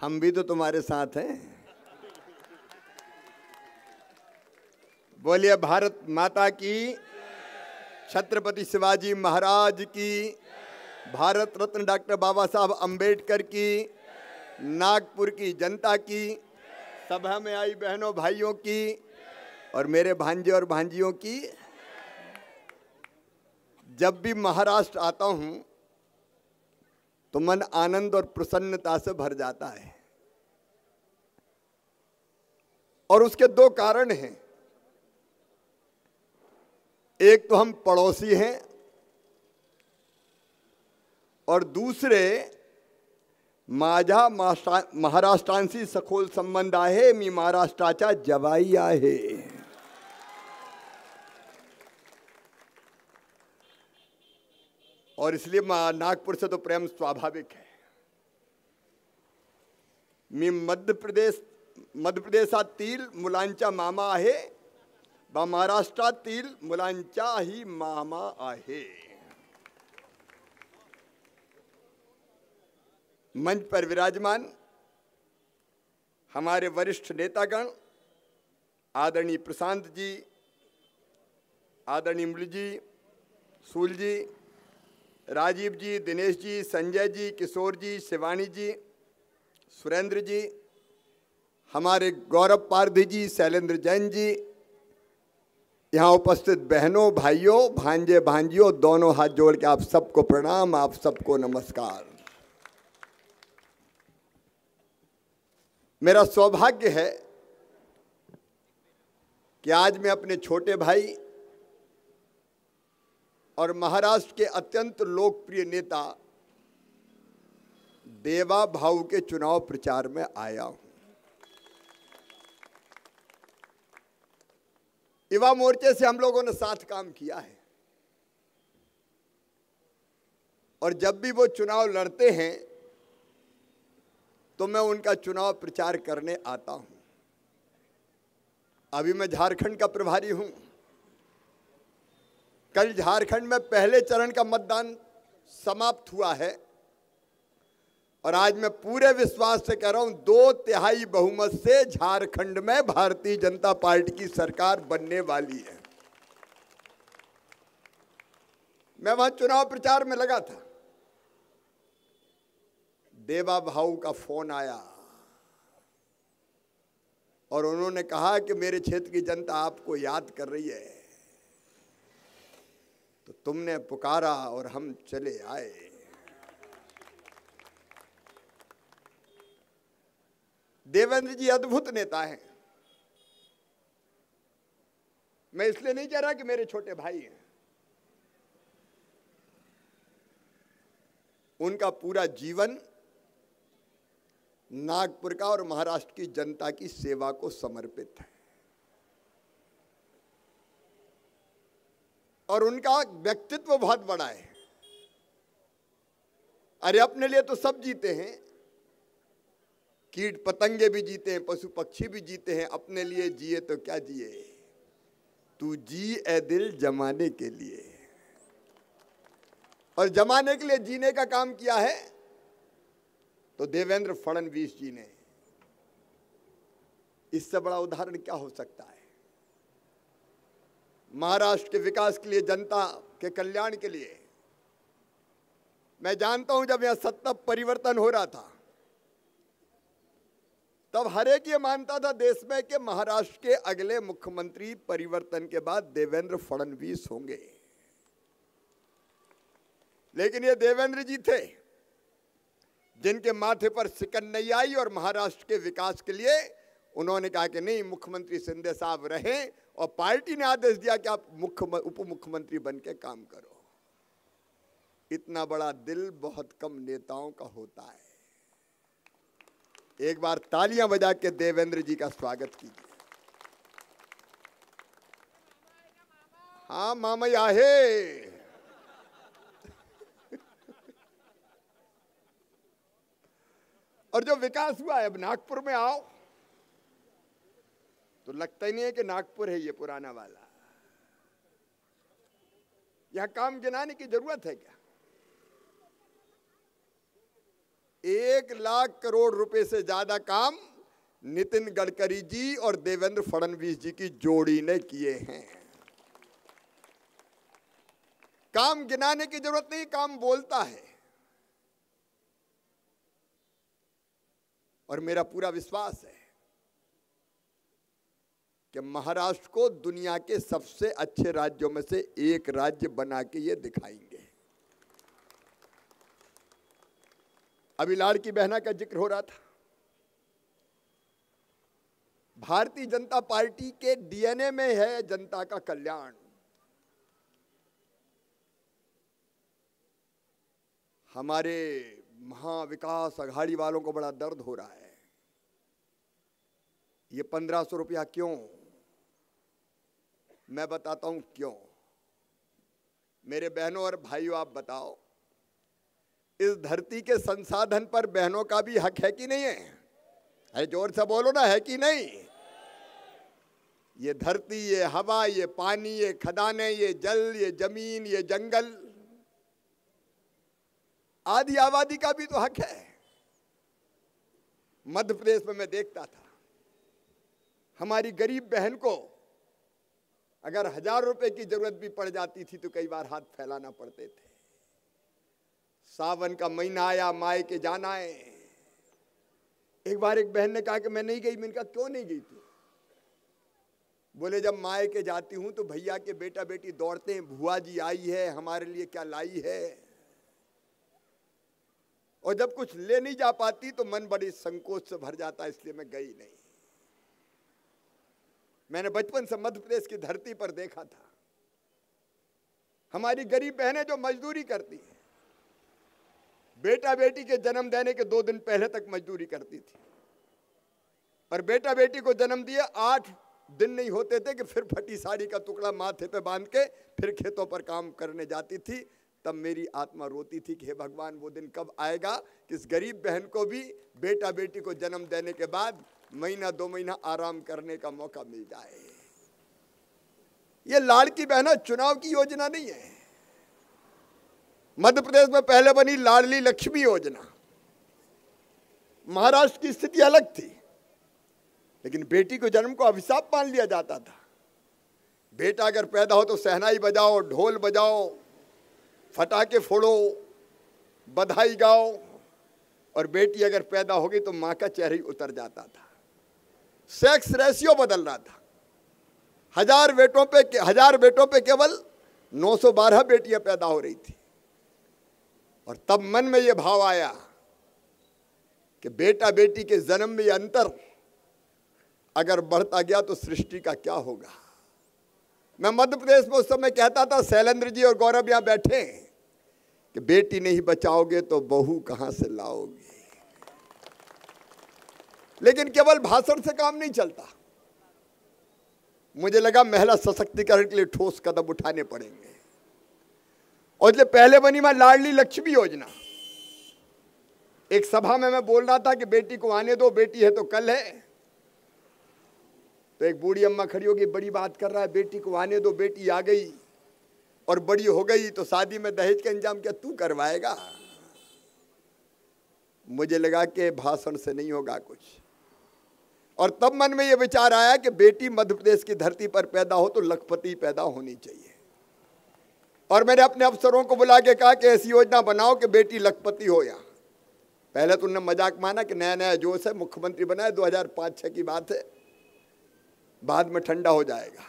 हम भी तो तुम्हारे साथ हैं। बोलिए भारत माता की, छत्रपति शिवाजी महाराज की, भारत रत्न डॉक्टर बाबा साहब अंबेडकर की, नागपुर की जनता की, सभा में आई बहनों भाइयों की और मेरे भांजे और भांजियों की। जब भी महाराष्ट्र आता हूं तो मन आनंद और प्रसन्नता से भर जाता है, और उसके दो कारण हैं। एक तो हम पड़ोसी हैं और दूसरे माझा महाराष्ट्रांशी सखोल संबंध आहे, मी महाराष्ट्राचा जवाई आहे। और इसलिए नागपुर से तो प्रेम स्वाभाविक है। मी मध्य प्रदेशातील मुलांचा मामा आहे, व महाराष्ट्रातील मुलांचाही मामा आहे। मंच पर विराजमान हमारे वरिष्ठ नेतागण, आदरणीय प्रशांत जी, आदरणीय मुरली जी, सूल जी, राजीव जी, दिनेश जी, संजय जी, किशोर जी, शिवानी जी, सुरेंद्र जी, हमारे गौरव पारधी जी, शैलेंद्र जैन जी, यहाँ उपस्थित बहनों भाइयों, भांजे भांजियों, दोनों हाथ जोड़ के आप सबको प्रणाम, आप सबको नमस्कार। मेरा सौभाग्य है कि आज मैं अपने छोटे भाई और महाराष्ट्र के अत्यंत लोकप्रिय नेता देवा भाऊ के चुनाव प्रचार में आया हूं। युवा मोर्चे से हम लोगों ने साथ काम किया है, और जब भी वो चुनाव लड़ते हैं तो मैं उनका चुनाव प्रचार करने आता हूं। अभी मैं झारखंड का प्रभारी हूं। कल झारखंड में पहले चरण का मतदान समाप्त हुआ है, और आज मैं पूरे विश्वास से कह रहा हूं 2/3 बहुमत से झारखंड में भारतीय जनता पार्टी की सरकार बनने वाली है। मैं वहां चुनाव प्रचार में लगा था, देवा भाऊ का फोन आया और उन्होंने कहा कि मेरे क्षेत्र की जनता आपको याद कर रही है, तो तुमने पुकारा और हम चले आए। देवेंद्र जी अद्भुत नेता हैं। मैं इसलिए नहीं कह रहा कि मेरे छोटे भाई हैं। उनका पूरा जीवन नागपुर का और महाराष्ट्र की जनता की सेवा को समर्पित है, और उनका व्यक्तित्व बहुत बड़ा है। अरे अपने लिए तो सब जीते हैं, कीट पतंगे भी जीते हैं, पशु पक्षी भी जीते हैं। अपने लिए जिए तो क्या जिए, तू जी ए दिल जमाने के लिए। और जमाने के लिए जीने का काम किया है तो देवेंद्र फडणवीस जी ने। इससे बड़ा उदाहरण क्या हो सकता है। महाराष्ट्र के विकास के लिए, जनता के कल्याण के लिए। मैं जानता हूं जब यहां सत्ता परिवर्तन हो रहा था तब हर एक ये मानता था देश में कि महाराष्ट्र के अगले मुख्यमंत्री परिवर्तन के बाद देवेंद्र फडणवीस होंगे। लेकिन ये देवेंद्र जी थे जिनके माथे पर सिकन नहीं आई, और महाराष्ट्र के विकास के लिए उन्होंने कहा कि नहीं, मुख्यमंत्री शिंदे साहब रहें, और पार्टी ने आदेश दिया कि आप उप मुख्यमंत्री बन के काम करो। इतना बड़ा दिल बहुत कम नेताओं का होता है। एक बार तालियां बजा के देवेंद्र जी का स्वागत कीजिए। हाँ मामई आहे। और जो विकास हुआ है, अब नागपुर में आओ तो लगता ही नहीं है कि नागपुर है ये पुराना वाला। यहां काम गिनाने की जरूरत है क्या? 1,00,000 करोड़ रुपए से ज्यादा काम नितिन गडकरी जी और देवेंद्र फडणवीस जी की जोड़ी ने किए हैं। काम गिनाने की जरूरत नहीं, काम बोलता है। और मेरा पूरा विश्वास है कि महाराष्ट्र को दुनिया के सबसे अच्छे राज्यों में से एक राज्य बना के ये दिखाएंगे। अभी लाड़की बहना का जिक्र हो रहा था। भारतीय जनता पार्टी के डीएनए में है जनता का कल्याण। हमारे महाविकास अघाड़ी वालों को बड़ा दर्द हो रहा है। ये 1500 रुपया क्यों? मैं बताता हूं क्यों। मेरे बहनों और भाइयों, आप बताओ, इस धरती के संसाधन पर बहनों का भी हक है कि नहीं है? अरे जोर से बोलो ना, है कि नहीं? ये धरती, ये हवा, ये पानी, ये खदानें, ये जल, ये जमीन, ये जंगल, आधी आबादी का भी तो हक है। मध्य प्रदेश में मैं देखता था, हमारी गरीब बहन को अगर 1000 रुपए की जरूरत भी पड़ जाती थी तो कई बार हाथ फैलाना पड़ते थे। सावन का महीना आया, माए के जाना है। एक बार एक बहन ने कहा कि मैं नहीं गई। मैंने कहा क्यों नहीं गई तू? बोले जब माए के जाती हूं तो भैया के बेटा बेटी दौड़ते हैं, भुआ जी आई है, हमारे लिए क्या लाई है। और जब कुछ ले नहीं जा पाती तो मन बड़ी संकोच से भर जाता, इसलिए मैं गई नहीं। मैंने बचपन से मध्य प्रदेश की धरती पर देखा था, हमारी गरीब बहनें जो मजदूरी करती हैं, बेटा बेटी के जन्म देने के 2 दिन पहले तक मजदूरी करती थी। और बेटा बेटी को जन्म दिए 8 दिन नहीं होते थे कि फिर फटी साड़ी का टुकड़ा माथे पे बांध के फिर खेतों पर काम करने जाती थी। तब मेरी आत्मा रोती थी कि हे भगवान, वो दिन कब आएगा कि इस गरीब बहन को भी बेटा बेटी को जन्म देने के बाद महीना 2 महीना आराम करने का मौका मिल जाए। ये लाड़की बहना चुनाव की योजना नहीं है। मध्य प्रदेश में पहले बनी लाडली लक्ष्मी योजना। महाराष्ट्र की स्थिति अलग थी, लेकिन बेटी को जन्म को अभिशाप मान लिया जाता था। बेटा अगर पैदा हो तो शहनाई बजाओ, ढोल बजाओ, फटाके फोड़ो, बधाई गाओ, और बेटी अगर पैदा हो गई तो मां का चेहरा ही उतर जाता था। सेक्स रेशियो बदल रहा था। 1000 बेटों पे केवल 912 बेटियां पैदा हो रही थी। और तब मन में यह भाव आया कि बेटा बेटी के जन्म में यह अंतर अगर बढ़ता गया तो सृष्टि का क्या होगा। मैं मध्य प्रदेश में उस समय कहता था, शैलेंद्र जी और गौरव यहां बैठे हैं, कि बेटी नहीं बचाओगे तो बहू कहां से लाओगे। लेकिन केवल भाषण से काम नहीं चलता। मुझे लगा महिला सशक्तिकरण के लिए ठोस कदम उठाने पड़ेंगे। और इसलिए पहले बनी मैं लाडली लक्ष्मी योजना। एक सभा में मैं बोल रहा था कि बेटी को आने दो, बेटी है तो कल है। तो एक बूढ़ी अम्मा खड़ी होगी, बड़ी बात कर रहा है, बेटी को आने दो, बेटी आ गई और बड़ी हो गई तो शादी में दहेज का इंतजाम क्या तू करवाएगा। मुझे लगा कि भाषण से नहीं होगा कुछ। और तब मन में यह विचार आया कि बेटी मध्य प्रदेश की धरती पर पैदा हो तो लखपति पैदा होनी चाहिए। और मैंने अपने अफसरों को बुला के कहा कि ऐसी योजना बनाओ कि बेटी लखपति हो। यहाँ पहले तो उन्होंने मजाक माना कि नया नया जोश है, मुख्यमंत्री बनाए, 2005-6 की बात है, बाद में ठंडा हो जाएगा।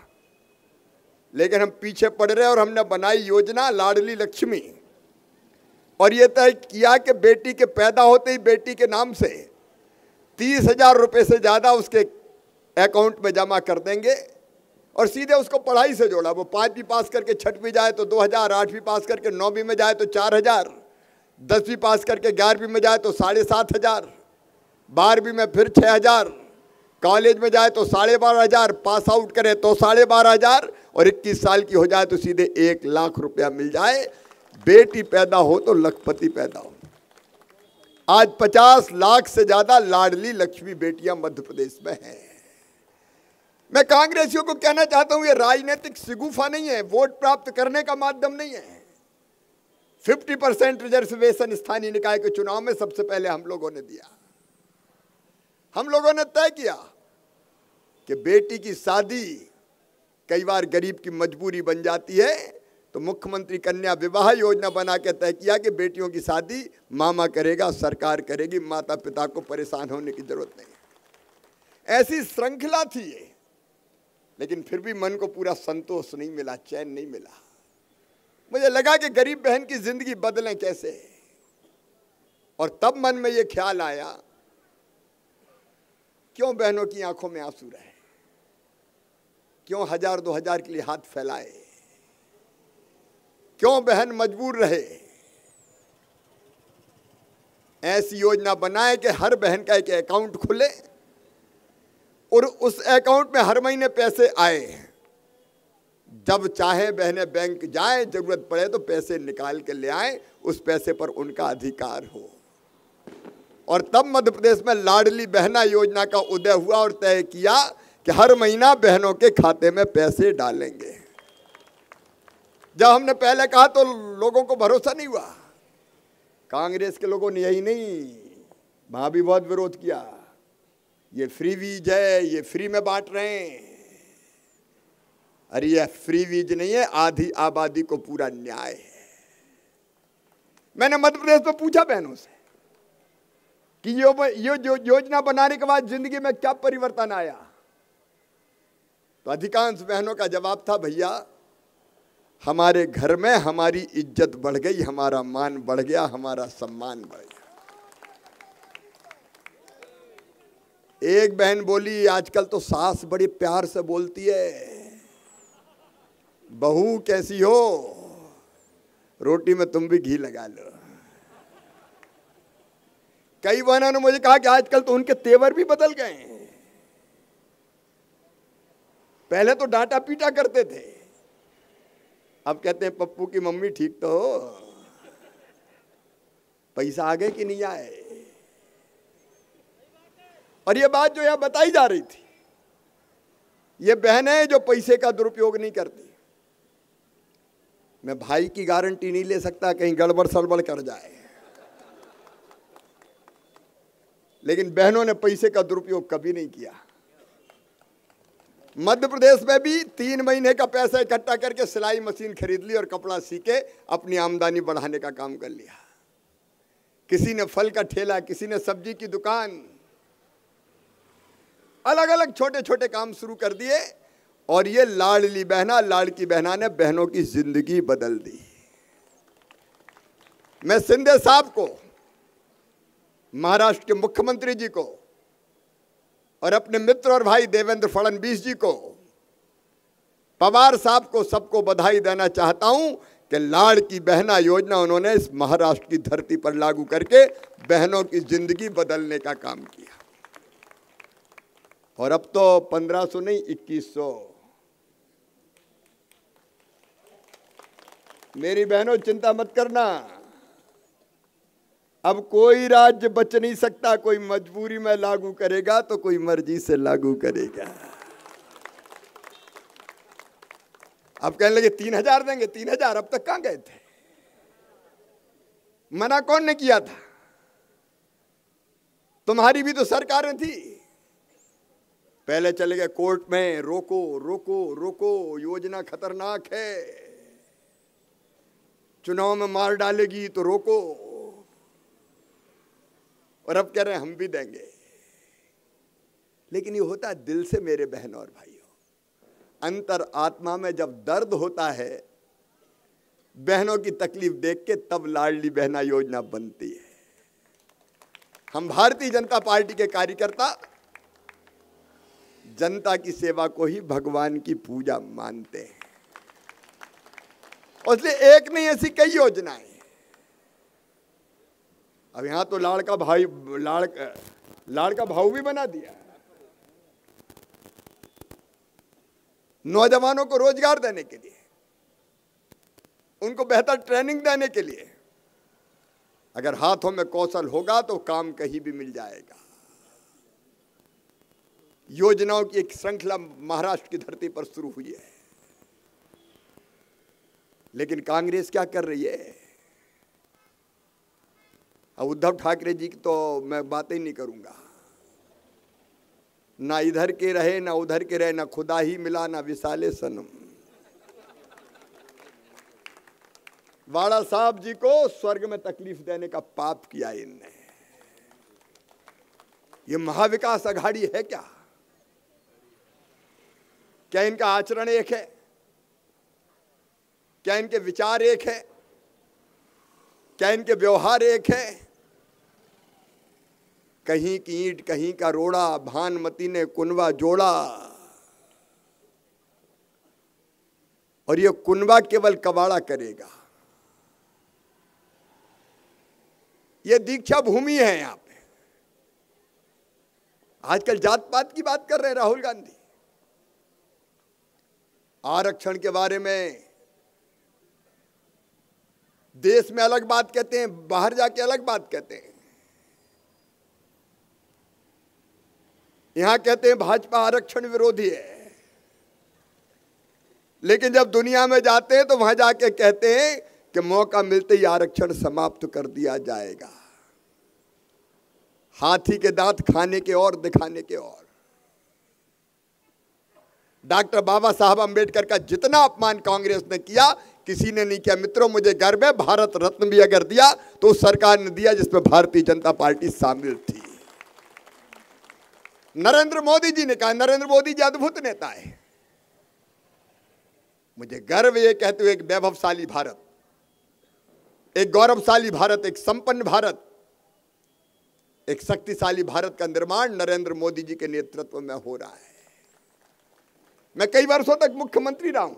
लेकिन हम पीछे पड़ रहे और हमने बनाई योजना लाडली लक्ष्मी। और ये तय किया कि बेटी के पैदा होते ही बेटी के नाम से 30,000 रुपये से ज़्यादा उसके अकाउंट में जमा कर देंगे और सीधे उसको पढ़ाई से जोड़ा। वो 5वीं पास करके 6वीं जाए तो 2000, 8वीं पास करके 9वीं में जाए तो 4000, 10वीं पास करके 11वीं में जाए तो 7,500, 12वीं में फिर 6,000, कॉलेज में जाए तो 12,500, पास आउट करे तो 12,500 और 21 साल की हो जाए तो सीधे 1,00,000 रुपया मिल जाए। बेटी पैदा हो तो लखपति पैदा हो। आज 50 लाख से ज्यादा लाडली लक्ष्मी बेटियां मध्य प्रदेश में हैं। मैं कांग्रेसियों को कहना चाहता हूं, ये राजनीतिक शिगुफा नहीं है, वोट प्राप्त करने का माध्यम नहीं है। 50% रिजर्वेशन स्थानीय निकाय के चुनाव में सबसे पहले हम लोगों ने दिया। हम लोगों ने तय किया कि बेटी की शादी कई बार गरीब की मजबूरी बन जाती है, तो मुख्यमंत्री कन्या विवाह योजना बना के तय किया कि बेटियों की शादी मामा करेगा, सरकार करेगी, माता पिता को परेशान होने की जरूरत नहीं। ऐसी श्रृंखला थी ये, लेकिन फिर भी मन को पूरा संतोष नहीं मिला, चैन नहीं मिला। मुझे लगा कि गरीब बहन की जिंदगी बदलें कैसे, और तब मन में ये ख्याल आया, क्यों बहनों की आंखों में आंसू रहे, क्यों 1000-2000 के लिए हाथ फैलाए, क्यों बहन मजबूर रहे। ऐसी योजना बनाए कि हर बहन का एक अकाउंट खुले और उस अकाउंट में हर महीने पैसे आए। जब चाहे बहनें बैंक जाए, जरूरत पड़े तो पैसे निकाल के ले आए, उस पैसे पर उनका अधिकार हो। और तब मध्य प्रदेश में लाडली बहना योजना का उदय हुआ और तय किया कि हर महीना बहनों के खाते में पैसे डालेंगे। जब हमने पहले कहा तो लोगों को भरोसा नहीं हुआ। कांग्रेस के लोगों ने यही नहीं, वहां भी बहुत विरोध किया, ये फ्री वीज है, ये फ्री में बांट रहे हैं। अरे ये फ्री वीज नहीं है, आधी आबादी को पूरा न्याय है। मैंने मध्य प्रदेश में पूछा बहनों से कि ये जो योजना बनाने के बाद जिंदगी में क्या परिवर्तन आया, तो अधिकांश बहनों का जवाब था, भैया हमारे घर में हमारी इज्जत बढ़ गई, हमारा मान बढ़ गया, हमारा सम्मान बढ़ गया। एक बहन बोली, आजकल तो सास बड़े प्यार से बोलती है, बहू कैसी हो, रोटी में तुम भी घी लगा लो। कई बहनों ने मुझे कहा कि आजकल तो उनके तेवर भी बदल गए हैं। पहले तो डांटा पीटा करते थे, अब कहते हैं पप्पू की मम्मी ठीक तो हो, पैसा आ गए कि नहीं आए। और ये बात जो यहां बताई जा रही थी, ये बहनें जो पैसे का दुरुपयोग नहीं करती। मैं भाई की गारंटी नहीं ले सकता कहीं गड़बड़ सड़बड़ कर जाए, लेकिन बहनों ने पैसे का दुरुपयोग कभी नहीं किया। मध्य प्रदेश में भी 3 महीने का पैसा इकट्ठा करके सिलाई मशीन खरीद ली और कपड़ा सी के अपनी आमदनी बढ़ाने का काम कर लिया। किसी ने फल का ठेला, किसी ने सब्जी की दुकान, अलग अलग छोटे छोटे काम शुरू कर दिए, और ये लाडली बहना, लाड़की बहना ने बहनों की जिंदगी बदल दी। मैं शिंदे साहब को, महाराष्ट्र के मुख्यमंत्री जी को और अपने मित्र और भाई देवेंद्र फडणवीस जी को, पवार साहब को, सबको बधाई देना चाहता हूं कि लाड़की बहना योजना उन्होंने इस महाराष्ट्र की धरती पर लागू करके बहनों की जिंदगी बदलने का काम किया। और अब तो 1500 नहीं 2100। मेरी बहनों चिंता मत करना, अब कोई राज्य बच नहीं सकता। कोई मजबूरी में लागू करेगा तो कोई मर्जी से लागू करेगा। अब कहने लगे 3000 देंगे, 3000 अब तक कहां गए थे? मना कौन ने किया था? तुम्हारी भी तो सरकारें थी। पहले चले गए कोर्ट में, रोको रोको रोको, योजना खतरनाक है, चुनाव में मार डालेगी तो रोको। और अब कह रहे हैं हम भी देंगे। लेकिन ये होता है दिल से मेरे बहनों और भाइयों, अंतर आत्मा में जब दर्द होता है, बहनों की तकलीफ देख के, तब लाडली बहना योजना बनती है। हम भारतीय जनता पार्टी के कार्यकर्ता जनता की सेवा को ही भगवान की पूजा मानते हैं। और इसलिए एक नहीं, ऐसी कई योजनाएं। अब यहां तो लाड़का भाऊ भी बना दिया। नौजवानों को रोजगार देने के लिए, उनको बेहतर ट्रेनिंग देने के लिए, अगर हाथों में कौशल होगा तो काम कहीं भी मिल जाएगा। योजनाओं की एक श्रृंखला महाराष्ट्र की धरती पर शुरू हुई है। लेकिन कांग्रेस क्या कर रही है? अब उद्धव ठाकरे जी की तो मैं बात ही नहीं करूंगा, ना इधर के रहे ना उधर के रहे, ना खुदा ही मिला ना विशाले सनम। वाड़ा साहब जी को स्वर्ग में तकलीफ देने का पाप किया इनने। ये महाविकास अघाड़ी है क्या? क्या इनका आचरण एक है? क्या इनके विचार एक है? क्या इनके व्यवहार एक है? कहीं की ईंट कहीं का रोड़ा, भानुमती ने कुनबा जोड़ा, और ये कुनबा केवल कबाड़ा करेगा। ये दीक्षा भूमि है। यहां पे आजकल जात पात की बात कर रहे हैं राहुल गांधी। आरक्षण के बारे में देश में अलग बात कहते हैं, बाहर जाके अलग बात कहते हैं। यहां कहते हैं भाजपा आरक्षण विरोधी है, लेकिन जब दुनिया में जाते हैं तो वहां जाके कहते हैं कि मौका मिलते ही आरक्षण समाप्त कर दिया जाएगा। हाथी के दांत खाने के और दिखाने के और। डॉक्टर बाबा साहब अंबेडकर का जितना अपमान कांग्रेस ने किया, किसी ने नहीं किया। मित्रों, मुझे गर्व है, भारत रत्न भी अगर दिया तो उस सरकार ने दिया जिसमें भारतीय जनता पार्टी शामिल थी। नरेंद्र मोदी जी ने कहा, नरेंद्र मोदी जी अद्भुत नेता है। मुझे गर्व ये कहते हुए, एक वैभवशाली भारत, एक गौरवशाली भारत, एक संपन्न भारत, एक शक्तिशाली भारत का निर्माण नरेंद्र मोदी जी के नेतृत्व में हो रहा है। मैं कई वर्षों तक मुख्यमंत्री रहा हूं।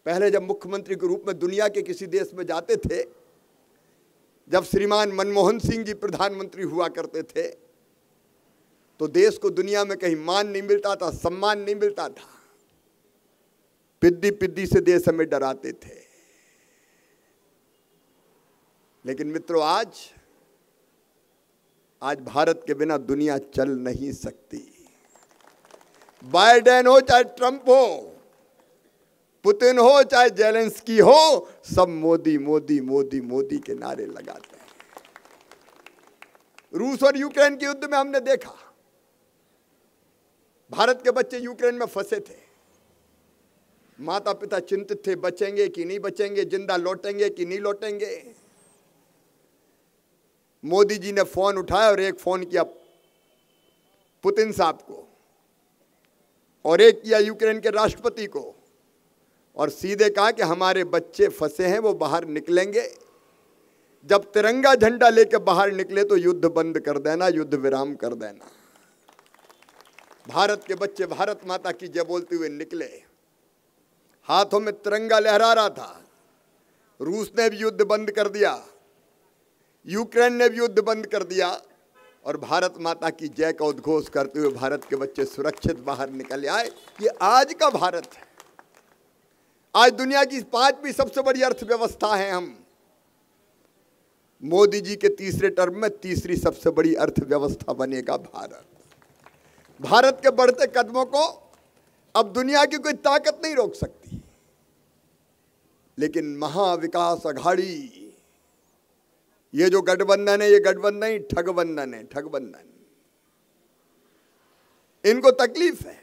पहले जब मुख्यमंत्री के रूप में दुनिया के किसी देश में जाते थे, जब श्रीमान मनमोहन सिंह जी प्रधानमंत्री हुआ करते थे, तो देश को दुनिया में कहीं मान नहीं मिलता था, सम्मान नहीं मिलता था। पिद्दी पिद्दी से देश हमें डराते थे। लेकिन मित्रों, आज भारत के बिना दुनिया चल नहीं सकती। बाइडेन हो चाहे ट्रंप हो, पुतिन हो चाहे जेलेंस्की हो, सब मोदी मोदी मोदी मोदी के नारे लगाते हैं। रूस और यूक्रेन के युद्ध में हमने देखा, भारत के बच्चे यूक्रेन में फंसे थे। माता पिता चिंतित थे, बचेंगे कि नहीं बचेंगे, जिंदा लौटेंगे कि नहीं लौटेंगे। मोदी जी ने फोन उठाया और एक फोन किया पुतिन साहब को, और एक किया यूक्रेन के राष्ट्रपति को, और सीधे कहा कि हमारे बच्चे फंसे हैं, वो बाहर निकलेंगे। जब तिरंगा झंडा लेकर बाहर निकले तो युद्ध बंद कर देना, युद्ध विराम कर देना। भारत के बच्चे भारत माता की जय बोलते हुए निकले। हाथों में तिरंगा लहरा रहा था। रूस ने भी युद्ध बंद कर दिया, यूक्रेन ने भी युद्ध बंद कर दिया, और भारत माता की जय का उद्घोष करते हुए भारत के बच्चे सुरक्षित बाहर निकल आए। ये आज का भारत है। आज दुनिया की 5वीं सबसे बड़ी अर्थव्यवस्था है हम। मोदी जी के तीसरे टर्म में तीसरी सबसे बड़ी अर्थव्यवस्था बनेगा भारत। भारत के बढ़ते कदमों को अब दुनिया की कोई ताकत नहीं रोक सकती। लेकिन महाविकास अघाड़ी, ये जो गठबंधन है, ये गठबंधन ही ठगबंधन है, ठगबंधन। इनको तकलीफ है।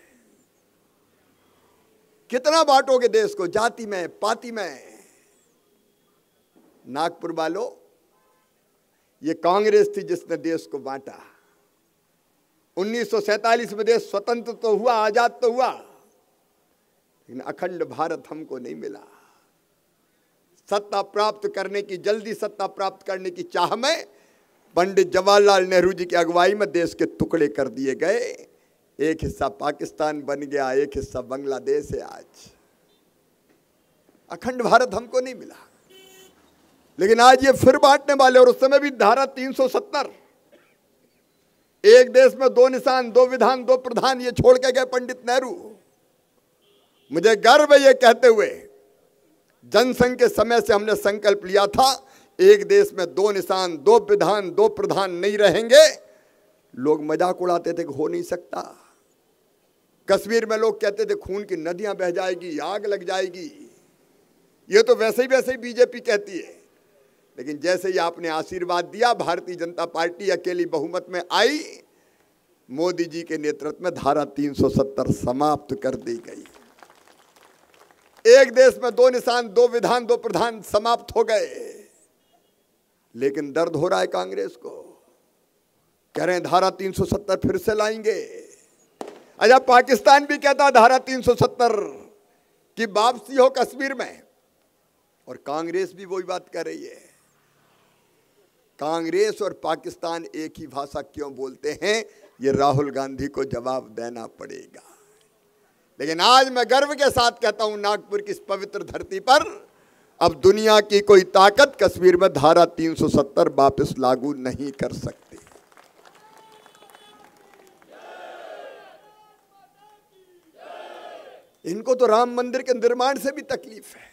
कितना बांटोगे देश को, जाति में, पाति में। नागपुर वालों, ये कांग्रेस थी जिसने देश को बांटा। 1947 में देश स्वतंत्र तो हुआ, आजाद तो हुआ, लेकिन अखंड भारत हमको नहीं मिला। सत्ता प्राप्त करने की, जल्दी सत्ता प्राप्त करने की चाह में पंडित जवाहरलाल नेहरू जी की अगुवाई में देश के टुकड़े कर दिए गए। एक हिस्सा पाकिस्तान बन गया, एक हिस्सा बांग्लादेश है। आज अखंड भारत हमको नहीं मिला, लेकिन आज ये फिर बांटने वाले। और उस समय भी धारा 370, एक देश में 2 निशान, 2 विधान, 2 प्रधान, ये छोड़ के गए पंडित नेहरू। मुझे गर्व है ये कहते हुए, जनसंघ के समय से हमने संकल्प लिया था, एक देश में 2 निशान, 2 विधान, 2 प्रधान नहीं रहेंगे। लोग मजाक उड़ाते थे कि हो नहीं सकता। कश्मीर में लोग कहते थे खून की नदियां बह जाएगी, आग लग जाएगी। ये तो वैसे ही बीजेपी कहती है, लेकिन जैसे ही आपने आशीर्वाद दिया, भारतीय जनता पार्टी अकेली बहुमत में आई, मोदी जी के नेतृत्व में धारा 370 समाप्त कर दी गई। एक देश में 2 निशान, 2 विधान, 2 प्रधान समाप्त हो गए। लेकिन दर्द हो रहा है कांग्रेस को, कह रहे हैं धारा 370 फिर से लाएंगे। अच्छा, पाकिस्तान भी कहता है धारा 370 की वापसी हो कश्मीर में, और कांग्रेस भी वही बात कर रही है। कांग्रेस और पाकिस्तान एक ही भाषा क्यों बोलते हैं, ये राहुल गांधी को जवाब देना पड़ेगा। लेकिन आज मैं गर्व के साथ कहता हूं, नागपुर की इस पवित्र धरती पर अब दुनिया की कोई ताकत कश्मीर में धारा 370 वापस लागू नहीं कर सकती। इनको तो राम मंदिर के निर्माण से भी तकलीफ है।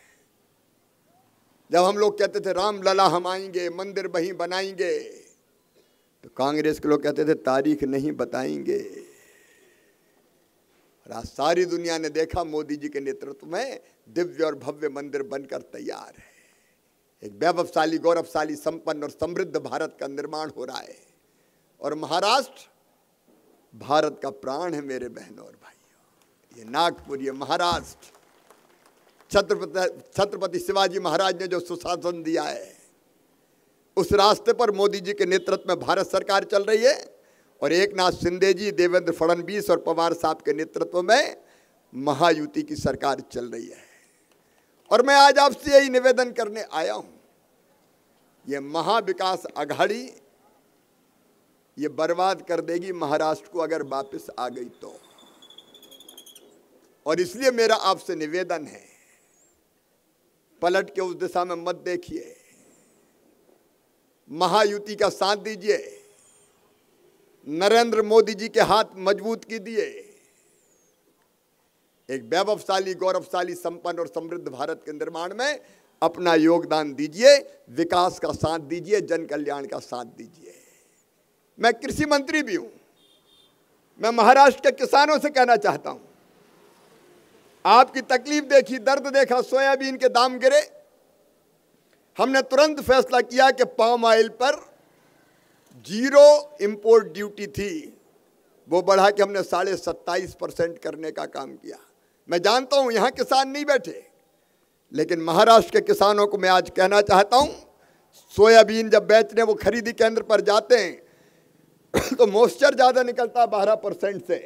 जब हम लोग कहते थे राम लला हम आएंगे, मंदिर वहीं बनाएंगे, तो कांग्रेस के लोग कहते थे तारीख नहीं बताएंगे। और आज सारी दुनिया ने देखा, मोदी जी के नेतृत्व में दिव्य और भव्य मंदिर बनकर तैयार है। एक वैभवशाली, गौरवशाली, संपन्न और समृद्ध भारत का निर्माण हो रहा है। और महाराष्ट्र भारत का प्राण है मेरे बहनों और भाइयों। ये नागपुर, ये महाराष्ट्र, छत्रपति शिवाजी महाराज ने जो सुशासन दिया है, उस रास्ते पर मोदी जी के नेतृत्व में भारत सरकार चल रही है। और एकनाथ शिंदे जी, देवेंद्र फडणवीस और पवार साहब के नेतृत्व में महायुति की सरकार चल रही है। और मैं आज आपसे यही निवेदन करने आया हूं, ये महाविकास आघाड़ी ये बर्बाद कर देगी महाराष्ट्र को अगर वापस आ गई तो। और इसलिए मेरा आपसे निवेदन है, पलट के उस दिशा में मत देखिए, महायुति का साथ दीजिए, नरेंद्र मोदी जी के हाथ मजबूत कीजिए, एक वैभवशाली, गौरवशाली, संपन्न और समृद्ध भारत के निर्माण में अपना योगदान दीजिए, विकास का साथ दीजिए, जन कल्याण का साथ दीजिए। मैं कृषि मंत्री भी हूं, मैं महाराष्ट्र के किसानों से कहना चाहता हूं, आपकी तकलीफ देखी, दर्द देखा, सोयाबीन के दाम गिरे, हमने तुरंत फैसला किया कि पाम ऑयल पर 0 इंपोर्ट ड्यूटी थी, वो बढ़ा के हमने 27.5% करने का काम किया। मैं जानता हूं यहां किसान नहीं बैठे, लेकिन महाराष्ट्र के किसानों को मैं आज कहना चाहता हूं, सोयाबीन जब बेचने वो खरीदी केंद्र पर जाते हैं तो मॉइस्चर ज़्यादा निकलता है 12% से।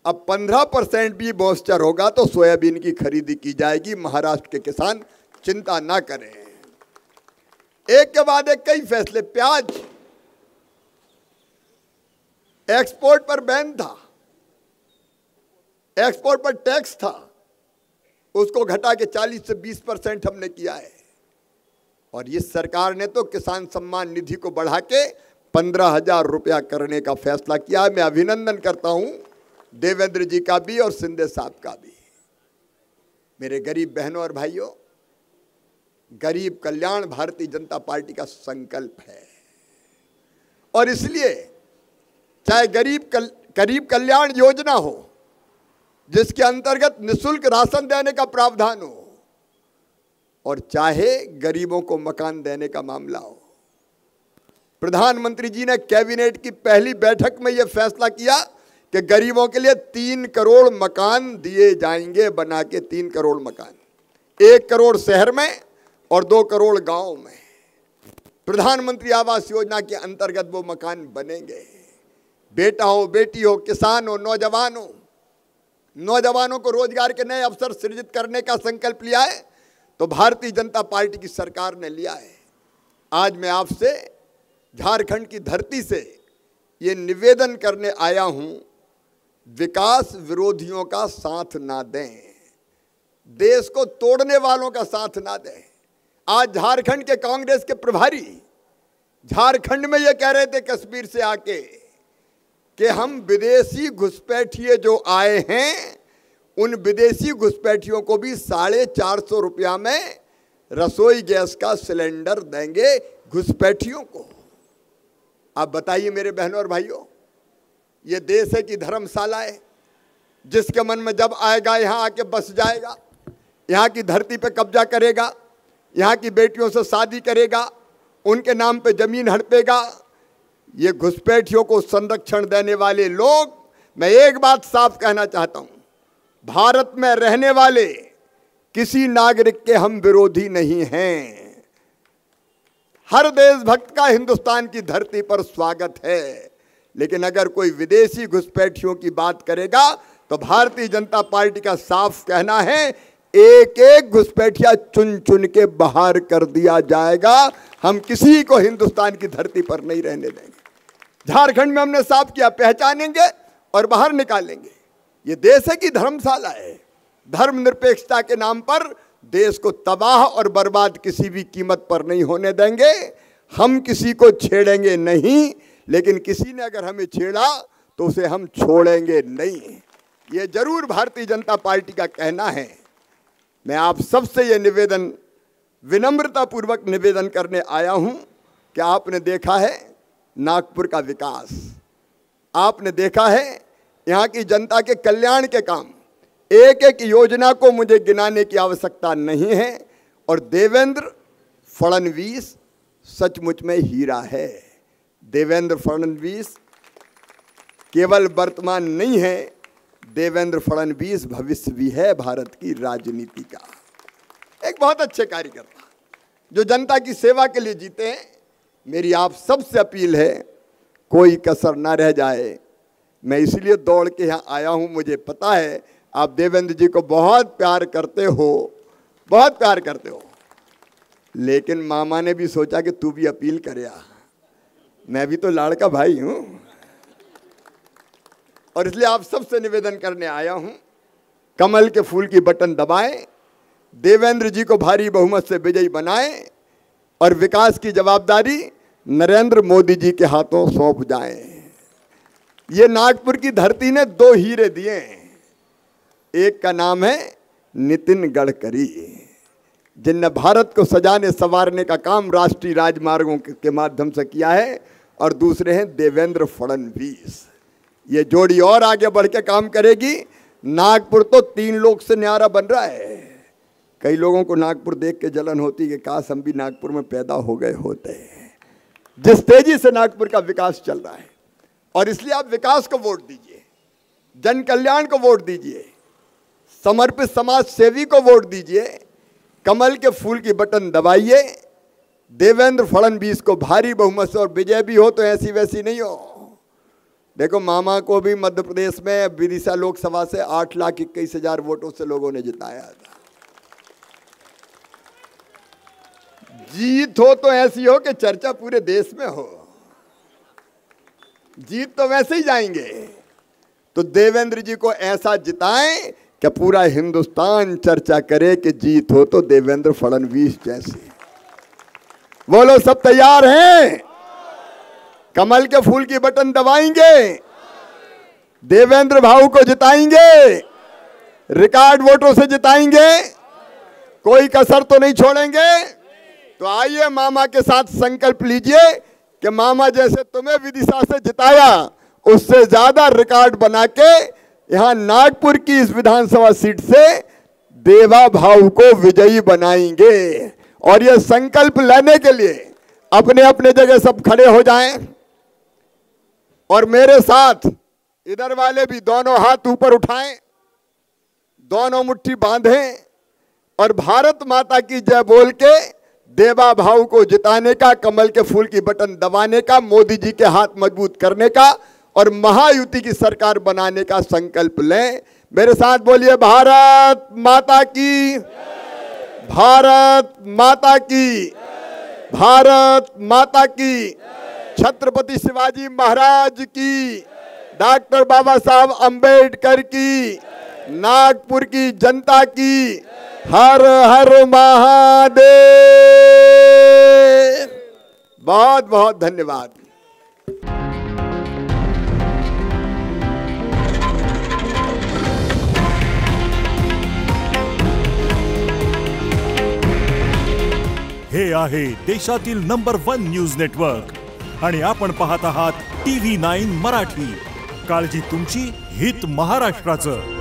अब 15% भी मॉइस्चर होगा तो सोयाबीन की खरीदी की जाएगी। महाराष्ट्र के किसान चिंता ना करें। एक के बाद एक कई फैसले, प्याज एक्सपोर्ट पर बैन था, एक्सपोर्ट पर टैक्स था, उसको घटा के 40 से 20% हमने किया है। और इस सरकार ने तो किसान सम्मान निधि को बढ़ा के 15,000 रुपया करने का फैसला किया। मैं अभिनंदन करता हूं देवेंद्र जी का भी और शिंदे साहब का भी। मेरे गरीब बहनों और भाइयों, गरीब कल्याण भारतीय जनता पार्टी का संकल्प है। और इसलिए चाहे गरीब कल्याण योजना हो, जिसके अंतर्गत निःशुल्क राशन देने का प्रावधान हो, और चाहे गरीबों को मकान देने का मामला हो, प्रधानमंत्री जी ने कैबिनेट की पहली बैठक में यह फैसला किया कि गरीबों के लिए 3 करोड़ मकान दिए जाएंगे, बना के 3 करोड़ मकान, 1 करोड़ शहर में और 2 करोड़ गांव में। प्रधानमंत्री आवास योजना के अंतर्गत वो मकान बनेंगे। बेटा हो, बेटी हो, किसान हो, नौजवान हो, नौजवानों को रोजगार के नए अवसर सृजित करने का संकल्प लिया है तो भारतीय जनता पार्टी की सरकार ने लिया है। आज मैं आपसे झारखंड की धरती से ये निवेदन करने आया हूं, विकास विरोधियों का साथ ना दें, देश को तोड़ने वालों का साथ ना दें। आज झारखंड के कांग्रेस के प्रभारी झारखंड में ये कह रहे थे कश्मीर से आके कि हम विदेशी घुसपैठिए जो आए हैं, उन विदेशी घुसपैठियों को भी 450 रुपया में रसोई गैस का सिलेंडर देंगे घुसपैठियों को। आप बताइए मेरे बहनों और भाइयों, ये देश है कि धर्मशाला है, जिसके मन में जब आएगा यहाँ आके बस जाएगा, यहाँ की धरती पे कब्जा करेगा, यहाँ की बेटियों से शादी करेगा उनके नाम पे जमीन हड़पेगा। ये घुसपैठियों को संरक्षण देने वाले लोग, मैं एक बात साफ कहना चाहता हूं, भारत में रहने वाले किसी नागरिक के हम विरोधी नहीं हैं। हर देशभक्त का हिंदुस्तान की धरती पर स्वागत है, लेकिन अगर कोई विदेशी घुसपैठियों की बात करेगा तो भारतीय जनता पार्टी का साफ कहना है, एक एक घुसपैठिया चुन चुन के बाहर कर दिया जाएगा। हम किसी को हिंदुस्तान की धरती पर नहीं रहने देंगे। झारखंड में हमने साफ किया, पहचानेंगे और बाहर निकालेंगे। ये देश है कि धर्मशाला है। धर्मनिरपेक्षता के नाम पर देश को तबाह और बर्बाद किसी भी कीमत पर नहीं होने देंगे। हम किसी को छेड़ेंगे नहीं, लेकिन किसी ने अगर हमें छेड़ा तो उसे हम छोड़ेंगे नहीं। ये जरूर भारतीय जनता पार्टी का कहना है। मैं आप सबसे ये निवेदन, विनम्रतापूर्वक निवेदन करने आया हूं कि आपने देखा है नागपुर का विकास, आपने देखा है यहाँ की जनता के कल्याण के काम। एक एक योजना को मुझे गिनाने की आवश्यकता नहीं है। और देवेंद्र फडणवीस सचमुच में हीरा है। देवेंद्र फडणवीस केवल वर्तमान नहीं है, देवेंद्र फडणवीस भविष्य भी है भारत की राजनीति का। एक बहुत अच्छे कार्यकर्ता जो जनता की सेवा के लिए जीते हैं। मेरी आप सबसे अपील है, कोई कसर ना रह जाए। मैं इसलिए दौड़ के यहाँ आया हूँ, मुझे पता है आप देवेंद्र जी को बहुत प्यार करते हो, बहुत प्यार करते हो, लेकिन मामा ने भी सोचा कि तू भी अपील करे। मैं भी तो लाड़का भाई हूँ, और इसलिए आप सबसे निवेदन करने आया हूँ, कमल के फूल की बटन दबाएं, देवेंद्र जी को भारी बहुमत से विजयी बनाएं और विकास की जवाबदारी नरेंद्र मोदी जी के हाथों सौंप जाएं। ये नागपुर की धरती ने दो हीरे दिए हैं। एक का नाम है नितिन गडकरी, जिनने भारत को सजाने संवारने का काम राष्ट्रीय राजमार्गों के माध्यम से किया है, और दूसरे हैं देवेंद्र फडणवीस। ये जोड़ी और आगे बढ़ के काम करेगी। नागपुर तो 3 लोग से न्यारा बन रहा है। कई लोगों को नागपुर देख के जलन होती है कि काश हम भी नागपुर में पैदा हो गए होते। जिस तेजी से नागपुर का विकास चल रहा है, और इसलिए आप विकास को वोट दीजिए, जन कल्याण को वोट दीजिए, समर्पित समाज सेवी को वोट दीजिए, कमल के फूल की बटन दबाइए। देवेंद्र फडणवीस को भारी बहुमत से और विजय भी हो तो ऐसी वैसी नहीं हो। देखो, मामा को भी मध्य प्रदेश में विदिशा लोकसभा से 8,21,000 वोटों से लोगों ने जिताया था। जीत हो तो ऐसी हो कि चर्चा पूरे देश में हो। जीत तो वैसे ही जाएंगे, तो देवेंद्र जी को ऐसा जिताएं कि पूरा हिंदुस्तान चर्चा करे कि जीत हो तो देवेंद्र फडणवीस जैसे। वो लोग सब तैयार हैं? कमल के फूल की बटन दबाएंगे, देवेंद्र भाऊ को जिताएंगे, रिकॉर्ड वोटों से जिताएंगे, कोई कसर तो नहीं छोड़ेंगे। तो आइए मामा के साथ संकल्प लीजिए कि मामा जैसे तुम्हें विदिशा से जिताया, उससे ज्यादा रिकॉर्ड बना के यहां नागपुर की इस विधानसभा सीट से देवा भाऊ को विजयी बनाएंगे। और यह संकल्प लेने के लिए अपने अपने जगह सब खड़े हो जाएं, और मेरे साथ इधर वाले भी दोनों हाथ ऊपर उठाएं, दोनों मुट्ठी बांधें, और भारत माता की जय बोल के देवा भाऊ को जिताने का, कमल के फूल की बटन दबाने का, मोदी जी के हाथ मजबूत करने का और महायुति की सरकार बनाने का संकल्प लें। मेरे साथ बोलिए, भारत माता की, भारत माता की, भारत माता की, छत्रपति शिवाजी महाराज की, डॉक्टर बाबा साहब अंबेडकर की, नागपुर की जनता की, हर हर महादेव। बहुत बहुत धन्यवाद। हे आहे देशातील नंबर 1 न्यूज नेटवर्क आणि आपण पाहत आहात TV9 मराठी। काळजी तुमची, हित महाराष्ट्राचं।